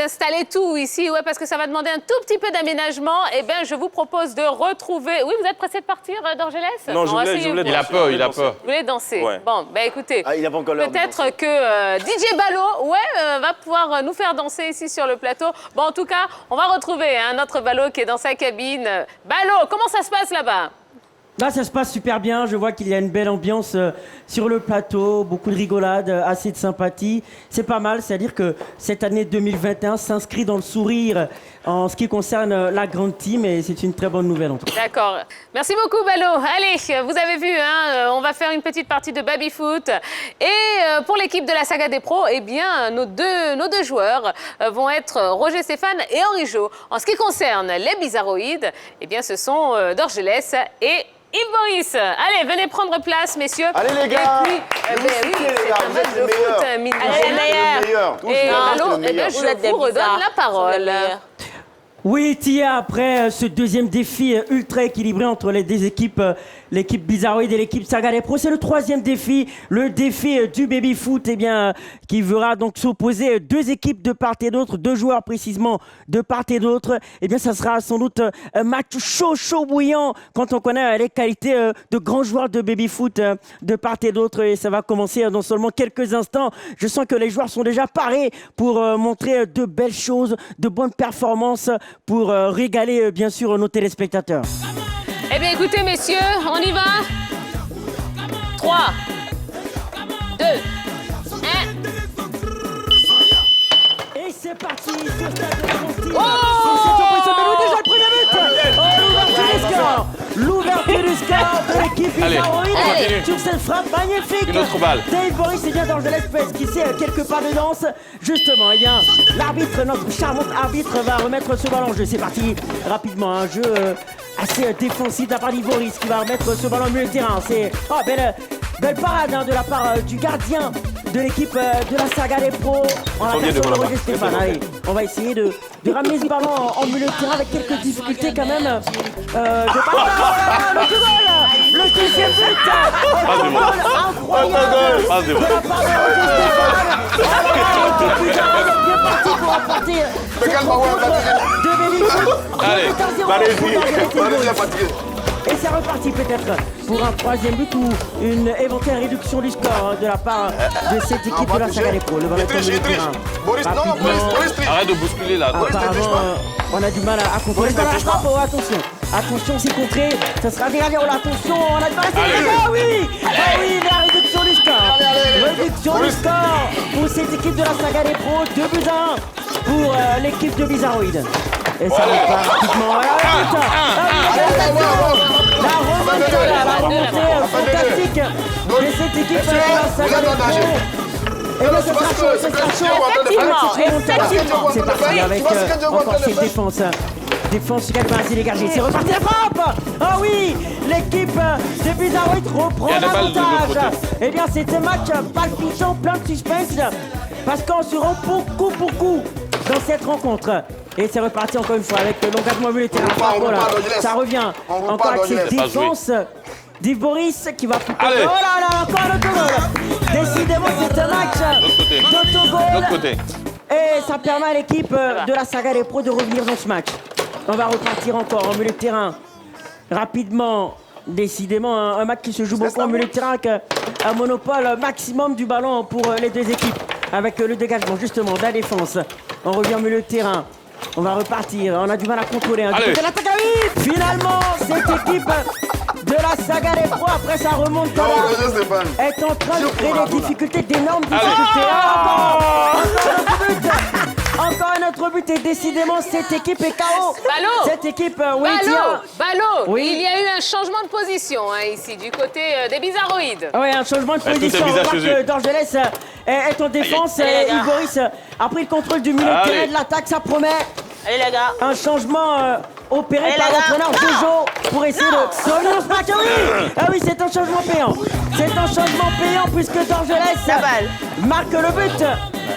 d'installer tout ici, ouais, parce que ça va demander un tout petit peu d'aménagement. Eh bien, je vous propose de retrouver... Oui, vous êtes pressé de partir, Dorgelès? Non, je voulais Il a peur, il a peur. Vous voulez danser? Ouais. Bon, ben écoutez, Ah, il a pas encore l'heure de peut-être que DJ Ballot, va pouvoir nous faire danser ici sur le plateau. Bon, en tout cas, on va retrouver notre Ballot qui est dans sa cabine. Ballot, comment ça se passe là-bas? Là, ça se passe super bien. Je vois qu'il y a une belle ambiance sur le plateau, beaucoup de rigolade, assez de sympathie. C'est pas mal, c'est-à-dire que cette année 2021 s'inscrit dans le sourire en ce qui concerne la grande team et c'est une très bonne nouvelle en tout cas. D'accord. Merci beaucoup, Ballot. Allez, vous avez vu, on va faire une petite partie de baby-foot. Et pour l'équipe de la saga des pros, eh bien, nos deux joueurs vont être Roger Stéphane et Henri Jo. En ce qui concerne les bizarroïdes, eh bien, ce sont Dorgelès et Yves Boris. Allez, venez prendre place, messieurs. Allez, les gars. Et puis, oui, c'est un match de foot, mine de Allez, rien. les meilleurs. Et Ballot, eh bien, je vous redonne la parole. Oui, Tia, après ce deuxième défi ultra équilibré entre les deux équipes, l'équipe Bizarroïde et l'équipe Saga des Pros, c'est le troisième défi, le défi du baby-foot, eh bien, qui verra donc s'opposer deux équipes de part et d'autre, deux joueurs précisément de part et d'autre. Eh bien, ça sera sans doute un match chaud bouillant quand on connaît les qualités de grands joueurs de baby-foot de part et d'autre. Et ça va commencer dans seulement quelques instants. Je sens que les joueurs sont déjà parés pour montrer de belles choses, de bonnes performances, pour régaler bien sûr nos téléspectateurs. Eh bien écoutez messieurs, on y va. 3, 2, 1. Et c'est parti sur Stade de France. Oh, déjà le premier but. L'ouverture du score de l'équipe Allez, Bizarroïde on continue. sur cette frappe magnifique. Une autre balle. Dave Boris est bien dans l'espèce qui sait quelques pas de danse. Justement, eh bien, l'arbitre, notre charmante arbitre, va remettre ce ballon en jeu. C'est parti rapidement, un jeu assez défensif de la part d'Ivoris qui va remettre ce ballon au milieu de terrain. C'est belle parade de la part du gardien de l'équipe de la saga des pros. En la personne de Roger Stéphane. Allez, on va essayer de ramener ce ballon en milieu de terrain avec quelques difficultés quand même. Le deuxième but. Incroyable. Passe devant. De la part de Roger Stéphane. L'équipe est bien partie pour remporter cette rencontre de Bélifoot. Allez, Et c'est reparti peut-être pour un troisième but ou une éventuelle réduction du score de la part de cette équipe de la saga des pros. Le ballon est au milieu de terrain. Arrête de bousculer là. Apparemment, on a du mal à contrôler. Dans la frappe, oh, attention, c'est contré. Ça sera dégagé. Oh, attention, on a du mal à sécuriser. Ah oui, la réduction du score. Réduction du score pour cette équipe de la saga des pros. 2 buts à 1 pour l'équipe de Bizarroïde. Et ça repart rapidement. La remontée fantastique de cette équipe de la saga des pros. Et là, ce sera chaud. Effectivement. C'est parti avec encore cette défense. Défense qui va assez dégagée. C'est reparti la frappe. Ah oui, l'équipe de Bizarroïde reprend l'avantage. Eh bien, c'est un match palpitant, plein de suspense. Parce qu'on se rend beaucoup dans cette rencontre. Et c'est reparti encore une fois avec l'engagement militaire. Ça revient encore avec cette défense d'Yves Boris qui va couper. Allez. Oh là là, encore l'autogol. Décidément, c'est un match d'autogol. côté. Et ça permet à l'équipe de la saga des pros de revenir dans ce match. On va repartir encore en milieu de terrain. Rapidement, décidément, un match qui se joue beaucoup en milieu de terrain avec un monopole maximum du ballon pour les deux équipes. Avec le dégagement justement de la défense. On revient au milieu de terrain. On va repartir. On a du mal à contrôler. Finalement, cette équipe de la saga des pros, après sa remontada, est en train de créer des difficultés, d'énormes difficultés. Encore un autre but et décidément cette équipe est KO. Ballot. Cette équipe, Ballot, Oui. il y a eu un changement de position ici, du côté des bizarroïdes. Oui, un changement de position. On voit que Dorgelès est en défense. Yves Boris a pris le contrôle du milieu de terrain de l'attaque. Ça promet. Allez les gars. Un changement opéré par l'entraîneur Jojo pour essayer de revenir dans ce match. Ah oui, c'est un changement payant. C'est un changement payant puisque Dorgelès marque le but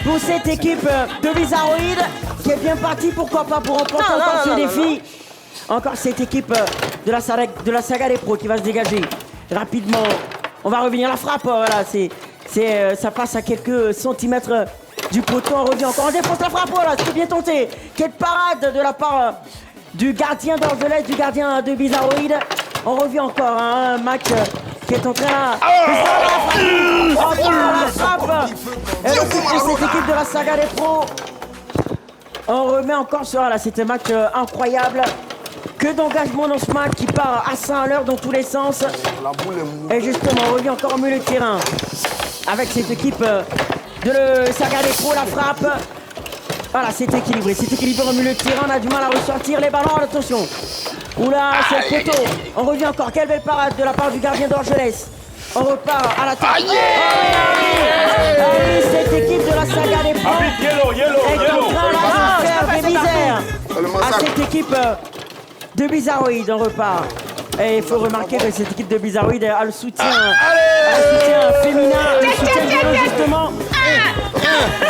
pour cette équipe de Bizarroïde qui est bien partie, pourquoi pas, pour remporter encore ce défi. Encore cette équipe de la saga des pros qui va se dégager rapidement. On va revenir à la frappe. Voilà, ça passe à quelques centimètres du poteau. On revient encore en défense, la frappe, voilà, c'est bien tenté. Quelle parade de la part du gardien d'Orgelès, du gardien de Bizarroïde. On revient encore, hein, Mac qui est en train la frappe. Et le but de cette équipe de la saga des pros. On remet encore sur là, c'était un match incroyable. Que d'engagement dans ce match qui part à 100 à l'heure dans tous les sens. Et justement, on revient encore au milieu de terrain avec cette équipe de le saga des pros, la frappe. Voilà, c'est équilibré au milieu de terrain, on a du mal à ressortir les ballons, attention. Oula, c'est le poteau. On revient encore, quelle belle parade de la part du gardien d'Orgelès. On repart à la tête. Cette équipe de la saga des pros est en train de faire des misères à cette équipe de Bizarroïde. On repart. Et il faut remarquer que cette équipe de Bizarroïde a le soutien féminin, le soutien violent justement.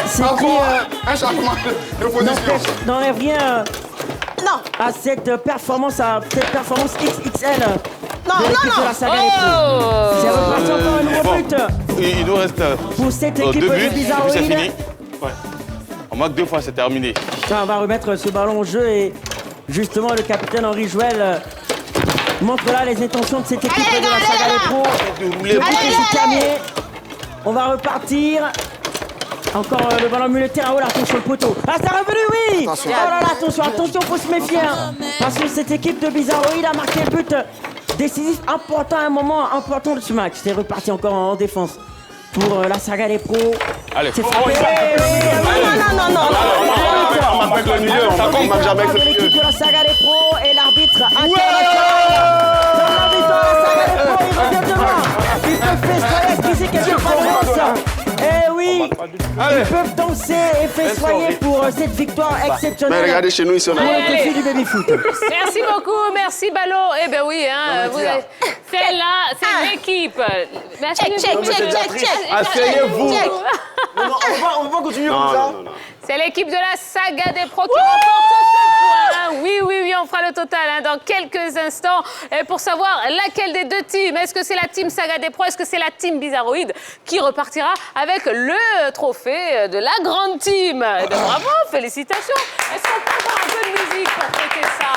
C'est qui n'enlève rien à cette performance XXL. De la saga des pros. C'est reparti encore un nouveau but. Il nous reste pour cette équipe deux de buts, Bizarroïde. c'est fini. Ouais. On marque 2 fois, c'est terminé. On va remettre ce ballon au jeu et justement le capitaine Henri Jouel montre là les intentions de cette équipe de la saga des pros. Le but est terminé. On va repartir. Encore le ballon au milieu de terrain. Oh là, attention le poteau. Ah, c'est revenu, oui. Attention. Oh là là, attention, faut se méfier. Hein, parce que cette équipe de Bizarroïde a marqué le but décisif important à un moment important de ce match. C'est reparti encore en défense pour la saga des pros. Allez, c'est frappé. Non. On marque le milieu, on marque jamais avec le milieu. L'équipe de la saga des pros et l'arbitre international. Dans la victoire de la saga des pros, il revient devant. Ils peuvent festoyer, qui c'est quelque chose. Eh oui, ils peuvent danser et festoyer pour cette victoire exceptionnelle. Mais regardez chez nous ici, on a le défi du baby-foot. Merci beaucoup, merci Ballot. Eh ben oui, hein, vous avez... Celle-là, c'est l'équipe. Check. Asseyez-vous. On va pas continuer comme ça. Non. C'est l'équipe de la saga des pros qui remporte ce point. Oui, on fera le total hein, dans quelques instants pour savoir laquelle des deux teams. Est-ce que c'est la team saga des pros, est-ce que c'est la team Bizarroïde qui repartira avec le trophée de la grande team. Eh bien, bravo, félicitations. Est-ce qu'on peut avoir un peu de musique pour fêter ça?